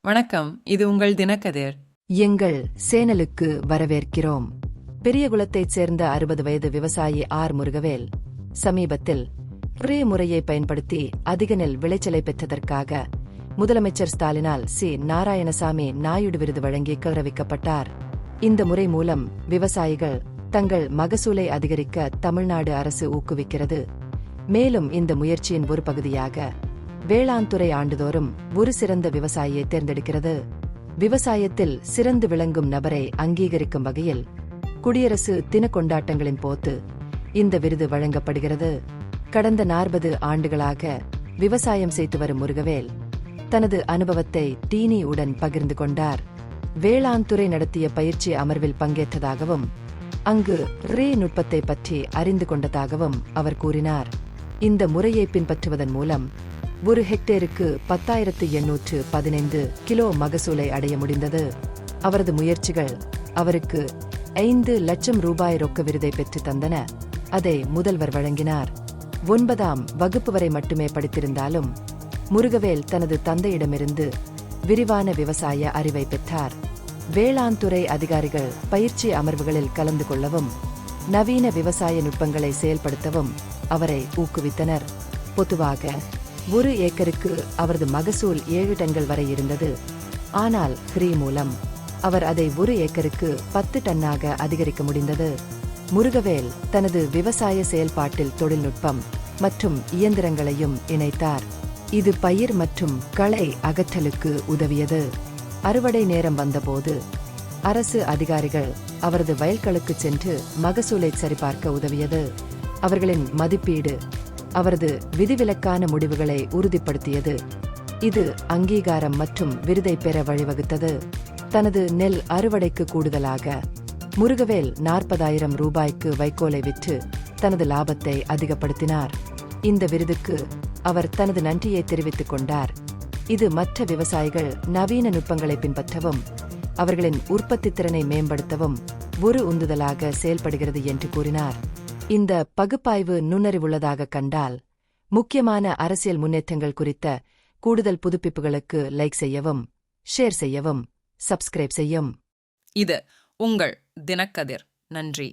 வணக்கம், இது உங்கள் தினக்கதிர். எங்கள் சேனலுக்கு வரவேற்கிறோம். பெரியகுளத்தைச் சேர்ந்த 60 வயது விவசாயி ஆர் முருகவேல் சமீபத்தில் ரே முறையை பயன்படுத்தி அதிக நெல் விளைச்சலை பெற்றதற்காக முதலமைச்சர் ஸ்டாலினால் சி நாராயணசாமி நாயுடு விருது வழங்கி கௌரவிக்கப்பட்டார். இந்த முறை மூலம் விவசாயிகள் தங்கள் மகசூலை அதிகரிக்க தமிழ்நாடு அரசு ஊக்குவிக்கிறது. மேலும் இந்த முயற்சியின் ஒரு பகுதியாக வேளாண் துறை ஆண்டுதோறும் ஒரு சிறந்த விவசாயியை தேர்ந்தெடுக்கிறது. விவசாயத்தில் சிறந்து விளங்கும் நபரை அங்கீகரிக்கும் வகையில் குடியரசு தின கொண்டாட்டங்களின் போது இந்த விருது வழங்கப்படுகிறது. கடந்த 40 ஆண்டுகளாக விவசாயம் செய்து வரும் முருகவேல் தனது அனுபவத்தை டீனி உடன் பகிர்ந்து கொண்டார். வேளாண் துறை நடத்திய பயிற்சி அமர்வில் பங்கேற்றதாகவும் அங்கு ரே நுட்பத்தை பற்றி அறிந்து கொண்டதாகவும் அவர் கூறினார். இந்த முறையை பின்பற்றுவதன் மூலம் ஒரு ஹெக்டேருக்கு 10,815 கிலோ மகசூலை அடைய முடிந்தது. அவரது முயற்சிகள் அவருக்கு 5 லட்சம் ரூபாய் ரொக்க விருதை பெற்று தந்தன. அதை முதல்வர் வழங்கினார். 9ஆம் வகுப்பு வரை மட்டுமே படித்திருந்தாலும் முருகவேல் தனது தந்தையிடமிருந்து விரிவான விவசாய அறிவை பெற்றார். வேளாண் துறை அதிகாரிகள் பயிற்சி அமர்வுகளில் கலந்து கொள்ளவும் நவீன விவசாய நுட்பங்களை செயல்படுத்தவும் அவரை ஊக்குவித்தனர். பொதுவாக ஒரு ஏக்கருக்கு அவரது மகசூல் 7 டன்கள் வரை இருந்தது. ஆனால் ஃப்ரீ மூலம் அவர் அதை ஒரு ஏக்கருக்கு 10 டன்னாக அதிகரிக்க முடிந்தது. முருகவேல் தனது விவசாய செயல்பாட்டில் தொழில்நுட்பம் மற்றும் இயந்திரங்களையும் இணைத்தார். இது பயிர் மற்றும் களை அகற்றலுக்கு உதவியது. அறுவடை நேரம் வந்தபோது அரசு அதிகாரிகள் அவரது வயல்களுக்கு சென்று மகசூலை சரிபார்க்க உதவியது. அவர்களின் மதிப்பீடு அவரது விதிவிலக்கான முடிவுகளை உறுதிப்படுத்தியது. இது அங்கீகாரம் மற்றும் விருதை பெற வழிவகுத்தது. தனது நெல் அறுவடைக்கு கூடுதலாக முருகவேல் 40,000 ரூபாய்க்கு வைக்கோலை விற்று தனது லாபத்தை அதிகப்படுத்தினார். இந்த விருதுக்கு அவர் தனது நன்றியை தெரிவித்துக் கொண்டார். இது மற்ற விவசாயிகள் நவீன நுட்பங்களை பின்பற்றவும் அவர்களின் உற்பத்தி திறனை மேம்படுத்தவும் ஒரு உந்துதலாக செயல்படுகிறது என்று கூறினார். இந்த பகுப்பாய்வு நுண்ணறிவுள்ளதாக கண்டால் முக்கியமான அரசியல் முன்னேற்றங்கள் குறித்த கூடுதல் புதுப்பிப்புகளுக்கு லைக் செய்யவும், ஷேர் செய்யவும், சப்ஸ்கிரைப் செய்யும். இது உங்கள் தினக்கதிர். நன்றி.